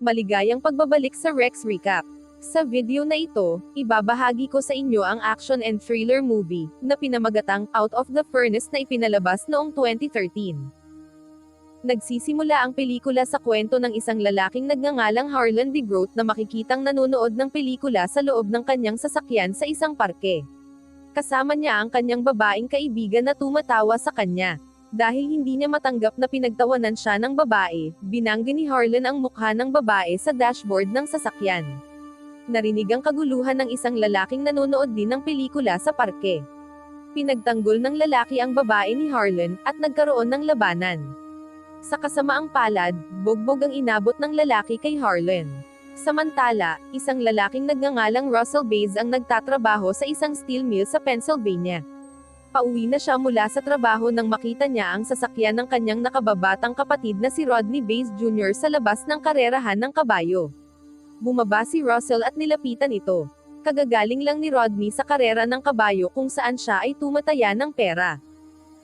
Maligayang pagbabalik sa Rex Recap. Sa video na ito, ibabahagi ko sa inyo ang action and thriller movie na pinamagatang Out of the Furnace na ipinalabas noong 2013. Nagsisimula ang pelikula sa kwento ng isang lalaking nagngangalang Harlan de Groot na makikitang nanonood ng pelikula sa loob ng kanyang sasakyan sa isang parke. Kasama niya ang kanyang babaeng kaibigan na tumatawa sa kanya. Dahil hindi niya matanggap na pinagtawanan siya ng babae, binangga ni Harlan ang mukha ng babae sa dashboard ng sasakyan. Narinig ang kaguluhan ng isang lalaking nanonood din ng pelikula sa parke. Pinagtanggol ng lalaki ang babae ni Harlan, at nagkaroon ng labanan. Sa kasamaang palad, bogbog ang inabot ng lalaki kay Harlan. Samantala, isang lalaking nagngangalang Russell Baze ang nagtatrabaho sa isang steel mill sa Pennsylvania. Pauwi na siya mula sa trabaho nang makita niya ang sasakyan ng kanyang nakababatang kapatid na si Rodney Baze Jr. sa labas ng karerahan ng kabayo. Bumaba si Russell at nilapitan ito. Kagagaling lang ni Rodney sa karera ng kabayo kung saan siya ay tumataya ng pera.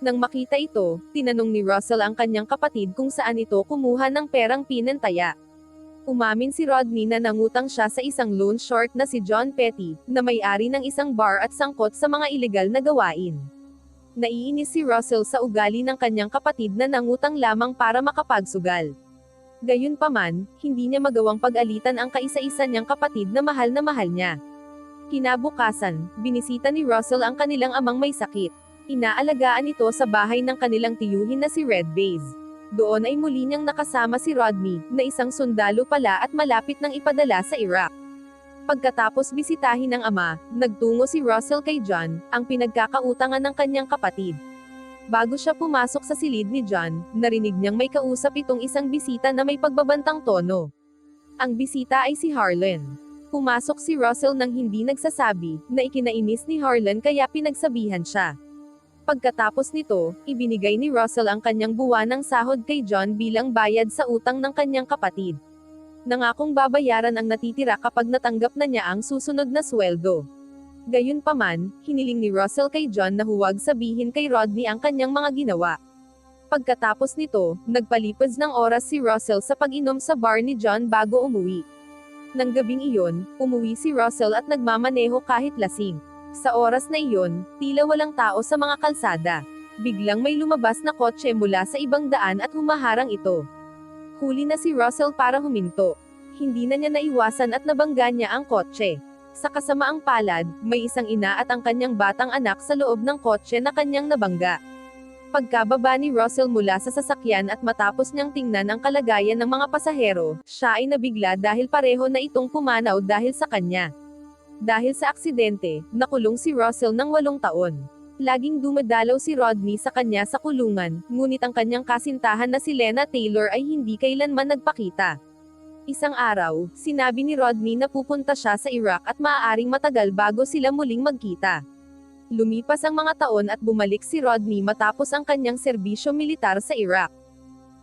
Nang makita ito, tinanong ni Russell ang kanyang kapatid kung saan ito kumuha ng perang pinantaya. Umamin si Rodney na nangutang siya sa isang loan shark na si John Petty, na may-ari ng isang bar at sangkot sa mga ilegal na gawain. Naiinis si Russell sa ugali ng kanyang kapatid na nangutang lamang para makapagsugal. Gayunpaman, hindi niya magawang pag-alitan ang kaisa-isa niyang kapatid na mahal niya. Kinabukasan, binisita ni Russell ang kanilang amang may sakit. Inaalagaan ito sa bahay ng kanilang tiyuhin na si Red Baze. Doon ay muli niyang nakasama si Rodney, na isang sundalo pala at malapit nang ipadala sa Iraq. Pagkatapos bisitahin ng ama, nagtungo si Russell kay John, ang pinagkakautangan ng kanyang kapatid. Bago siya pumasok sa silid ni John, narinig niyang may kausap itong isang bisita na may pagbabantang tono. Ang bisita ay si Harlan. Pumasok si Russell nang hindi nagsasabi, na ikinainis ni Harlan kaya pinagsabihan siya. Pagkatapos nito, ibinigay ni Russell ang kanyang buwanang sahod kay John bilang bayad sa utang ng kanyang kapatid. Nangakong babayaran ang natitira kapag natanggap na niya ang susunod na sweldo. Gayunpaman, hiniling ni Russell kay John na huwag sabihin kay Rodney ang kanyang mga ginawa. Pagkatapos nito, nagpalipas ng oras si Russell sa pag-inom sa bar ni John bago umuwi. Nang gabing iyon, umuwi si Russell at nagmamaneho kahit lasing. Sa oras na iyon, tila walang tao sa mga kalsada. Biglang may lumabas na kotse mula sa ibang daan at humaharang ito. Huli na si Russell para huminto. Hindi na niya naiwasan at nabangga niya ang kotse. Sa kasamaang palad, may isang ina at ang kanyang batang anak sa loob ng kotse na kanyang nabangga. Pagkababa ni Russell mula sa sasakyan at matapos niyang tingnan ang kalagayan ng mga pasahero, siya ay nabigla dahil pareho na itong pumanaw dahil sa kanya. Dahil sa aksidente, nakulong si Russell ng 8 taon. Laging dumadalaw si Rodney sa kanya sa kulungan, ngunit ang kanyang kasintahan na si Lena Taylor ay hindi kailanman nagpakita. Isang araw, sinabi ni Rodney na pupunta siya sa Iraq at maaaring matagal bago sila muling magkita. Lumipas ang mga taon at bumalik si Rodney matapos ang kanyang serbisyo militar sa Iraq.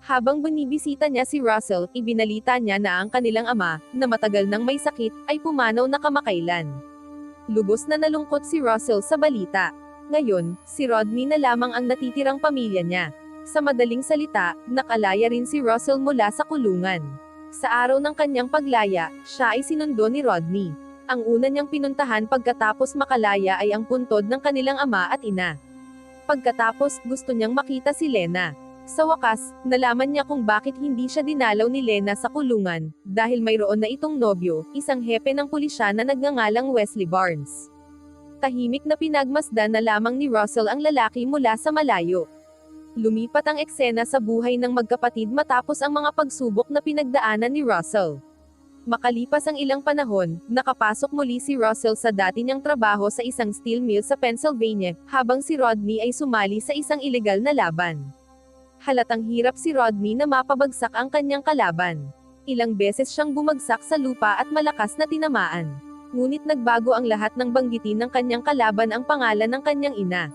Habang binibisita niya si Russell, ibinalita niya na ang kanilang ama, na matagal nang may sakit, ay pumanaw na kamakailan. Lubos na nalungkot si Russell sa balita. Ngayon, si Rodney na lamang ang natitirang pamilya niya. Sa madaling salita, nakalaya rin si Russell mula sa kulungan. Sa araw ng kanyang paglaya, siya ay sinundo ni Rodney. Ang una niyang pinuntahan pagkatapos makalaya ay ang puntod ng kanilang ama at ina. Pagkatapos, gusto niyang makita si Lena. Sa wakas, nalaman niya kung bakit hindi siya dinalaw ni Lena sa kulungan, dahil mayroon na itong nobyo, isang hepe ng pulisya na nagngangalang Wesley Barnes. Tahimik na pinagmasdan na lamang ni Russell ang lalaki mula sa malayo. Lumipat ang eksena sa buhay ng magkapatid matapos ang mga pagsubok na pinagdaanan ni Russell. Makalipas ang ilang panahon, nakapasok muli si Russell sa dati niyang trabaho sa isang steel mill sa Pennsylvania, habang si Rodney ay sumali sa isang ilegal na laban. Halatang hirap si Rodney na mapabagsak ang kanyang kalaban. Ilang beses siyang bumagsak sa lupa at malakas na tinamaan. Ngunit nagbago ang lahat nang banggitin ng kanyang kalaban ang pangalan ng kanyang ina.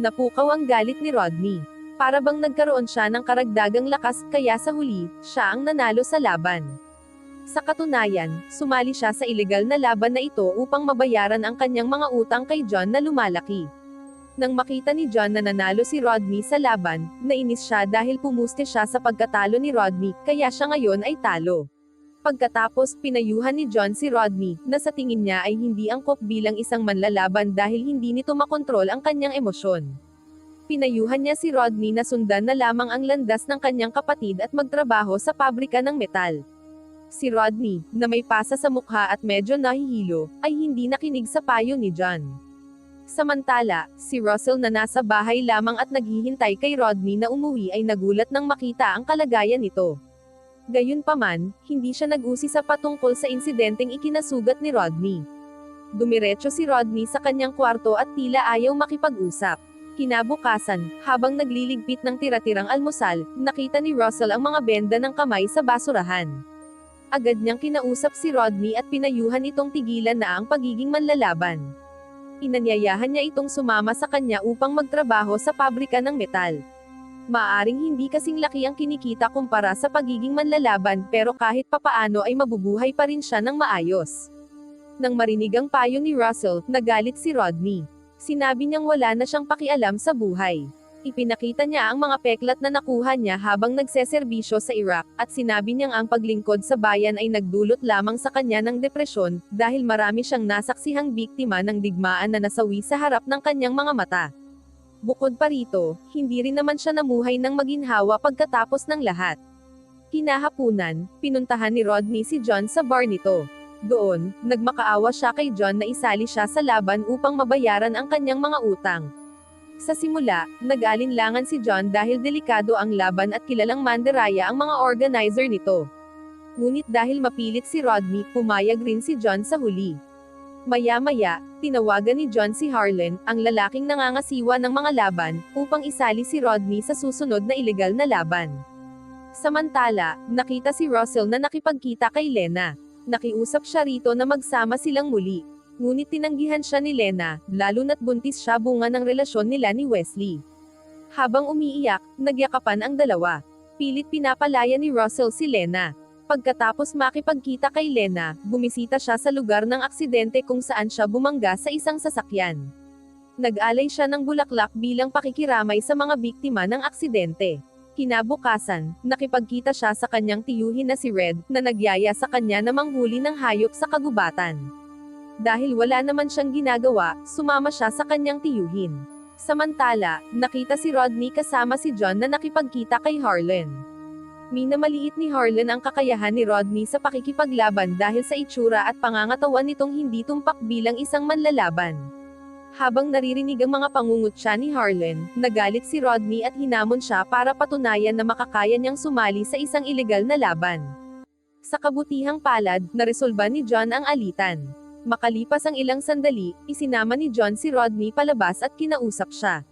Napukaw ang galit ni Rodney. Para bang nagkaroon siya ng karagdagang lakas, kaya sa huli, siya ang nanalo sa laban. Sa katunayan, sumali siya sa ilegal na laban na ito upang mabayaran ang kanyang mga utang kay John na lumalaki. Nang makita ni John na nanalo si Rodney sa laban, nainis siya dahil pumuste siya sa pagkatalo ni Rodney, kaya siya ngayon ay talo. Pagkatapos, pinayuhan ni John si Rodney, na sa tingin niya ay hindi angkop bilang isang manlalaban dahil hindi nito makontrol ang kanyang emosyon. Pinayuhan niya si Rodney na sundan na lamang ang landas ng kanyang kapatid at magtrabaho sa pabrika ng metal. Si Rodney, na may pasa sa mukha at medyo nahihilo, ay hindi nakinig sa payo ni John. Samantala, si Russell na nasa bahay lamang at naghihintay kay Rodney na umuwi ay nagulat nang makita ang kalagayan nito. Gayunpaman, hindi siya nag-usi sa patungkol sa insidenteng ikinasugat ni Rodney. Dumiretso si Rodney sa kanyang kwarto at tila ayaw makipag-usap. Kinabukasan, habang nagliligpit ng tira-tirang almusal, nakita ni Russell ang mga benda ng kamay sa basurahan. Agad niyang kinausap si Rodney at pinayuhan itong tigilan na ang pagiging manlalaban. Inanyayahan niya itong sumama sa kanya upang magtrabaho sa pabrika ng metal. Maaring hindi kasing laki ang kinikita kumpara sa pagiging manlalaban pero kahit papaano ay mabubuhay pa rin siya ng maayos. Nang marinig ang payo ni Russell, nagalit si Rodney. Sinabi niyang wala na siyang pakialam sa buhay. Ipinakita niya ang mga peklat na nakuha niya habang nagseserbisyo sa Iraq, at sinabi niyang ang paglingkod sa bayan ay nagdulot lamang sa kanya ng depresyon, dahil marami siyang nasaksihang biktima ng digmaan na nasawi sa harap ng kanyang mga mata. Bukod pa rito, hindi rin naman siya namuhay ng maginhawa pagkatapos ng lahat. Kinahapunan, pinuntahan ni Rodney si John sa bar nito. Doon, nagmakaawa siya kay John na isali siya sa laban upang mabayaran ang kanyang mga utang. Sa simula, nag-alinlangan si John dahil delikado ang laban at kilalang mandiraya ang mga organizer nito. Ngunit dahil mapilit si Rodney, pumayag rin si John sa huli. Maya-maya, tinawagan ni John si Harlan, ang lalaking nangangasiwa ng mga laban, upang isali si Rodney sa susunod na ilegal na laban. Samantala, nakita si Russell na nakipagkita kay Lena. Nakiusap siya rito na magsama silang muli. Ngunit tinanggihan siya ni Lena, lalo na't buntis siya bunga ng relasyon nila ni Wesley. Habang umiiyak, nagyakapan ang dalawa. Pilit pinapalaya ni Russell si Lena. Pagkatapos makipagkita kay Lena, bumisita siya sa lugar ng aksidente kung saan siya bumangga sa isang sasakyan. Nag-alay siya ng bulaklak bilang pakikiramay sa mga biktima ng aksidente. Kinabukasan, nakipagkita siya sa kanyang tiyuhin na si Red, na nagyaya sa kanya na manghuli ng hayop sa kagubatan. Dahil wala naman siyang ginagawa, sumama siya sa kanyang tiyuhin. Samantala, nakita si Rodney kasama si John na nakipagkita kay Harlan. Minamaliit ni Harlan ang kakayahan ni Rodney sa pakikipaglaban dahil sa itsura at pangangatawan nitong hindi tumpak bilang isang manlalaban. Habang naririnig ang mga pangungutya ni Harlan, nagalit si Rodney at hinamon siya para patunayan na makakaya niyang sumali sa isang ilegal na laban. Sa kabutihang palad, naresolba ni John ang alitan. Makalipas ang ilang sandali, isinama ni John si Rodney palabas at kinausap siya.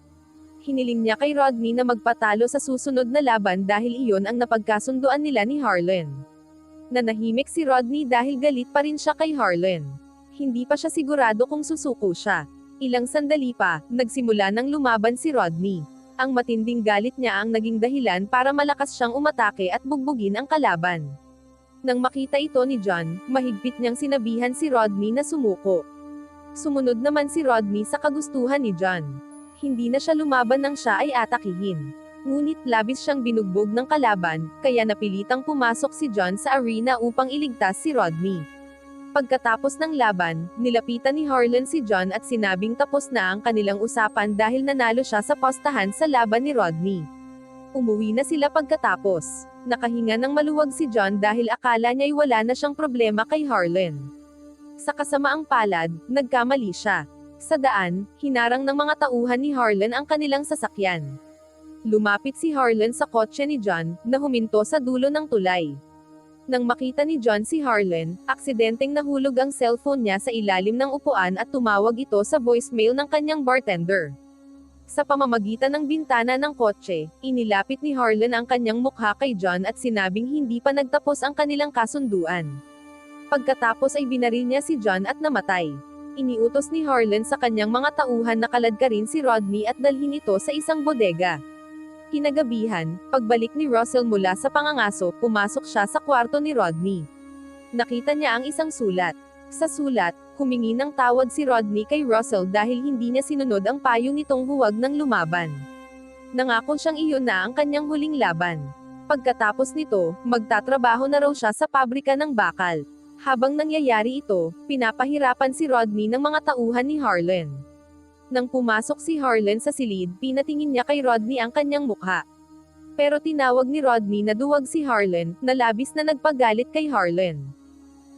Hiniling niya kay Rodney na magpatalo sa susunod na laban dahil iyon ang napagkasunduan nila ni Harlan. Nanahimik si Rodney dahil galit pa rin siya kay Harlan. Hindi pa siya sigurado kung susuko siya. Ilang sandali pa, nagsimula nang lumaban si Rodney. Ang matinding galit niya ang naging dahilan para malakas siyang umatake at bugbugin ang kalaban. Nang makita ito ni John, mahigpit niyang sinabihan si Rodney na sumuko. Sumunod naman si Rodney sa kagustuhan ni John. Hindi na siya lumaban nang siya ay atakihin. Ngunit labis siyang binugbog ng kalaban, kaya napilitang pumasok si John sa arena upang iligtas si Rodney. Pagkatapos ng laban, nilapitan ni Harlan si John at sinabing tapos na ang kanilang usapan dahil nanalo siya sa postahan sa laban ni Rodney. Umuwi na sila pagkatapos. Nakahinga ng maluwag si John dahil akala niya'y wala na siyang problema kay Harlan. Sa kasamaang palad, nagkamali siya. Sa daan, hinarang ng mga tauhan ni Harlan ang kanilang sasakyan. Lumapit si Harlan sa kotse ni John, na huminto sa dulo ng tulay. Nang makita ni John si Harlan, aksidenteng nahulog ang cellphone niya sa ilalim ng upuan at tumawag ito sa voicemail ng kanyang bartender. Sa pamamagitan ng bintana ng kotse, inilapit ni Harlan ang kanyang mukha kay John at sinabing hindi pa nagtapos ang kanilang kasunduan. Pagkatapos ay binaril niya si John at namatay. Iniutos ni Harlan sa kanyang mga tauhan na kaladkarin si Rodney at dalhin ito sa isang bodega. Kinagabihan, pagbalik ni Russell mula sa pangangaso, pumasok siya sa kwarto ni Rodney. Nakita niya ang isang sulat. Sa sulat, humingi ng tawad si Rodney kay Russell dahil hindi niya sinunod ang payo nitong huwag nang lumaban. Nangako siyang iyon na ang kanyang huling laban. Pagkatapos nito, magtatrabaho na raw siya sa pabrika ng bakal. Habang nangyayari ito, pinapahirapan si Rodney ng mga tauhan ni Harlan. Nang pumasok si Harlan sa silid, pinatingin niya kay Rodney ang kanyang mukha. Pero tinawag ni Rodney na duwag si Harlan, na labis na nagpagalit kay Harlan.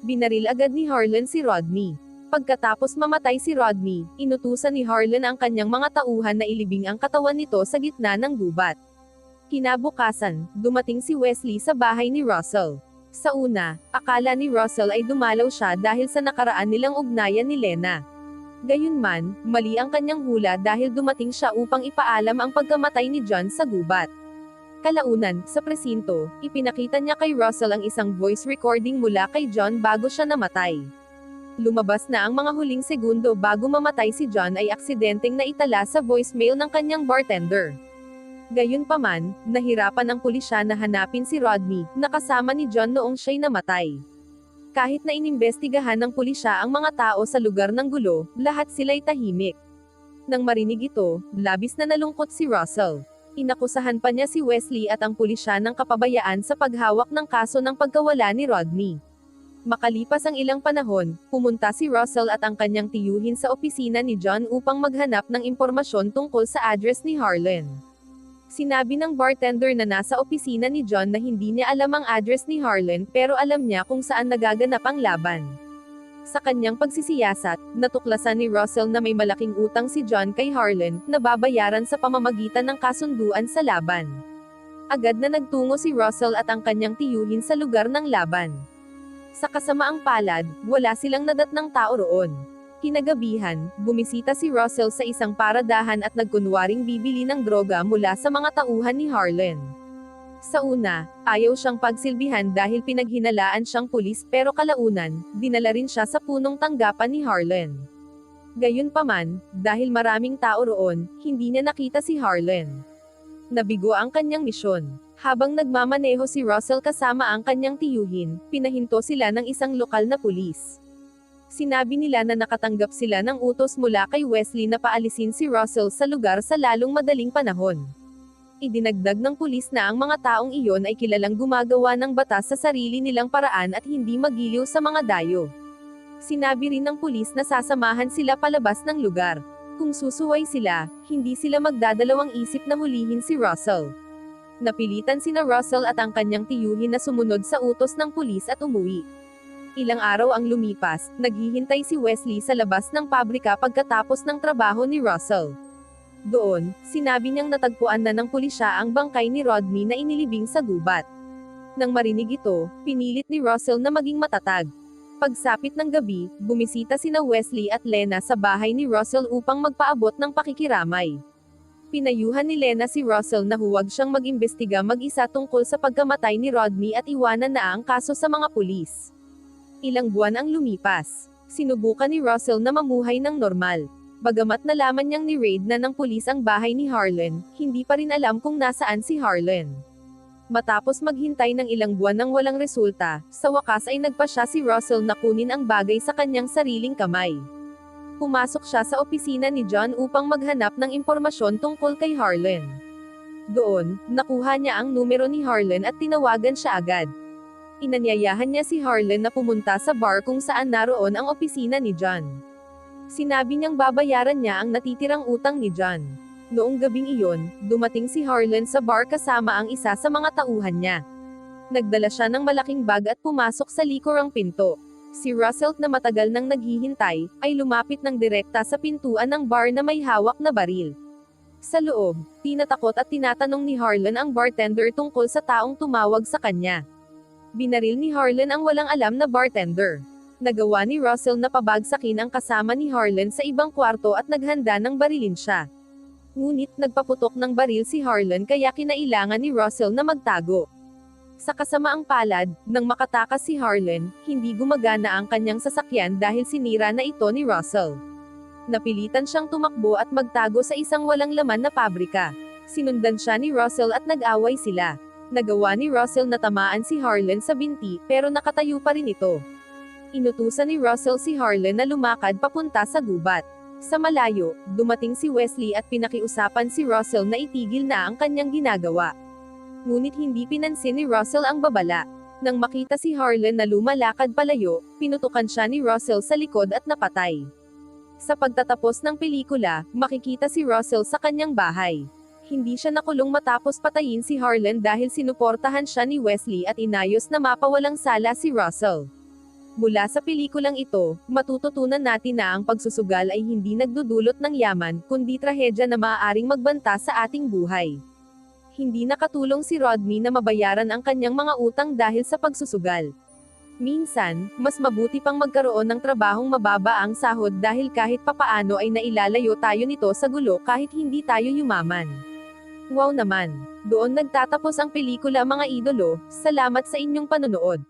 Binaril agad ni Harlan si Rodney. Pagkatapos mamatay si Rodney, inutusan ni Harlan ang kanyang mga tauhan na ilibing ang katawan nito sa gitna ng gubat. Kinabukasan, dumating si Wesley sa bahay ni Russell. Sa una, akala ni Russell ay dumalaw siya dahil sa nakaraan nilang ugnayan ni Lena. Gayunman, mali ang kanyang hula dahil dumating siya upang ipaalam ang pagkamatay ni John sa gubat. Kalaunan, sa presinto, ipinakita niya kay Russell ang isang voice recording mula kay John bago siya namatay. Lumabas na ang mga huling segundo bago mamatay si John ay aksidenteng naitala sa voicemail ng kanyang bartender. Gayunpaman, nahirapan ang pulisya na hanapin si Rodney, na kasama ni John noong siya'y namatay. Kahit na inimbestigahan ng pulisya ang mga tao sa lugar ng gulo, lahat sila'y tahimik. Nang marinig ito, labis na nalungkot si Russell. Inakusahan pa niya si Wesley at ang pulisya ng kapabayaan sa paghawak ng kaso ng pagkawala ni Rodney. Makalipas ang ilang panahon, pumunta si Russell at ang kanyang tiyuhin sa opisina ni John upang maghanap ng impormasyon tungkol sa address ni Harlan. Sinabi ng bartender na nasa opisina ni John na hindi niya alam ang address ni Harlan pero alam niya kung saan nagaganap ang laban. Sa kanyang pagsisiyasat, natuklasan ni Russell na may malaking utang si John kay Harlan, na babayaran sa pamamagitan ng kasunduan sa laban. Agad na nagtungo si Russell at ang kanyang tiyuhin sa lugar ng laban. Sa kasamaang palad, wala silang nadatnang tao roon. Kinagabihan, bumisita si Russell sa isang paradahan at nagkunwaring bibili ng droga mula sa mga tauhan ni Harlan. Sa una, ayaw siyang pagsilbihan dahil pinaghinalaan siyang pulis pero kalaunan, dinala rin siya sa punong tanggapan ni Harlan. Gayunpaman, dahil maraming tao roon, hindi niya nakita si Harlan. Nabigo ang kanyang misyon. Habang nagmamaneho si Russell kasama ang kanyang tiyuhin, pinahinto sila ng isang lokal na pulis. Sinabi nila na nakatanggap sila ng utos mula kay Wesley na paalisin si Russell sa lugar sa lalong madaling panahon. Idinagdag ng pulis na ang mga taong iyon ay kilalang gumagawa ng batas sa sarili nilang paraan at hindi magiliw sa mga dayo. Sinabi rin ng pulis na sasamahan sila palabas ng lugar. Kung susuway sila, hindi sila magdadalawang isip na hulihin si Russell. Napilitan sina Russell at ang kanyang tiyuhin na sumunod sa utos ng pulis at umuwi. Ilang araw ang lumipas, naghihintay si Wesley sa labas ng pabrika pagkatapos ng trabaho ni Russell. Doon, sinabi niyang natagpuan na ng pulisya ang bangkay ni Rodney na inilibing sa gubat. Nang marinig ito, pinilit ni Russell na maging matatag. Pagsapit ng gabi, bumisita sina Wesley at Lena sa bahay ni Russell upang magpaabot ng pakikiramay. Pinayuhan ni Lena si Russell na huwag siyang mag-imbestiga mag-isa tungkol sa pagkamatay ni Rodney at iwanan na ang kaso sa mga pulis. Ilang buwan ang lumipas. Sinubukan ni Russell na mamuhay ng normal. Bagamat nalaman niyang ni-raid na ng pulis ang bahay ni Harlan, hindi pa rin alam kung nasaan si Harlan. Matapos maghintay ng ilang buwan ng walang resulta, sa wakas ay nagpasya si Russell na kunin ang bagay sa kanyang sariling kamay. Pumasok siya sa opisina ni John upang maghanap ng impormasyon tungkol kay Harlan. Doon, nakuha niya ang numero ni Harlan at tinawagan siya agad. Inanyayahan niya si Harlan na pumunta sa bar kung saan naroon ang opisina ni John. Sinabi niyang babayaran niya ang natitirang utang ni John. Noong gabing iyon, dumating si Harlan sa bar kasama ang isa sa mga tauhan niya. Nagdala siya ng malaking bag at pumasok sa likurang pinto. Si Russell na matagal nang naghihintay, ay lumapit ng direkta sa pintuan ng bar na may hawak na baril. Sa loob, tinatakot at tinatanong ni Harlan ang bartender tungkol sa taong tumawag sa kanya. Binaril ni Harlan ang walang alam na bartender. Nagawa ni Russell na pabagsakin ang kasama ni Harlan sa ibang kwarto at naghanda ng barilin siya. Ngunit nagpaputok ng baril si Harlan kaya kinailangan ni Russell na magtago. Sa kasamaang palad, nang makatakas si Harlan, hindi gumagana ang kanyang sasakyan dahil sinira na ito ni Russell. Napilitan siyang tumakbo at magtago sa isang walang laman na pabrika. Sinundan siya ni Russell at nag-away sila. Nagawa ni Russell na tamaan si Harlan sa binti, pero nakatayo pa rin ito. Inutusan ni Russell si Harlan na lumakad papunta sa gubat. Sa malayo, dumating si Wesley at pinakiusapan si Russell na itigil na ang kanyang ginagawa. Ngunit hindi pinansin ni Russell ang babala. Nang makita si Harlan na lumalakad palayo, pinutukan siya ni Russell sa likod at napatay. Sa pagtatapos ng pelikula, makikita si Russell sa kanyang bahay. Hindi siya nakulong matapos patayin si Harlan dahil sinuportahan siya ni Wesley at inayos na mapawalang sala si Russell. Mula sa pelikulang ito, matututunan natin na ang pagsusugal ay hindi nagdudulot ng yaman, kundi trahedya na maaaring magbanta sa ating buhay. Hindi nakatulong si Rodney na mabayaran ang kanyang mga utang dahil sa pagsusugal. Minsan, mas mabuti pang magkaroon ng trabahong mababa ang sahod dahil kahit papaano ay nailalayo tayo nito sa gulo kahit hindi tayo yumaman. Wow naman! Doon nagtatapos ang pelikula mga idolo, salamat sa inyong panonood.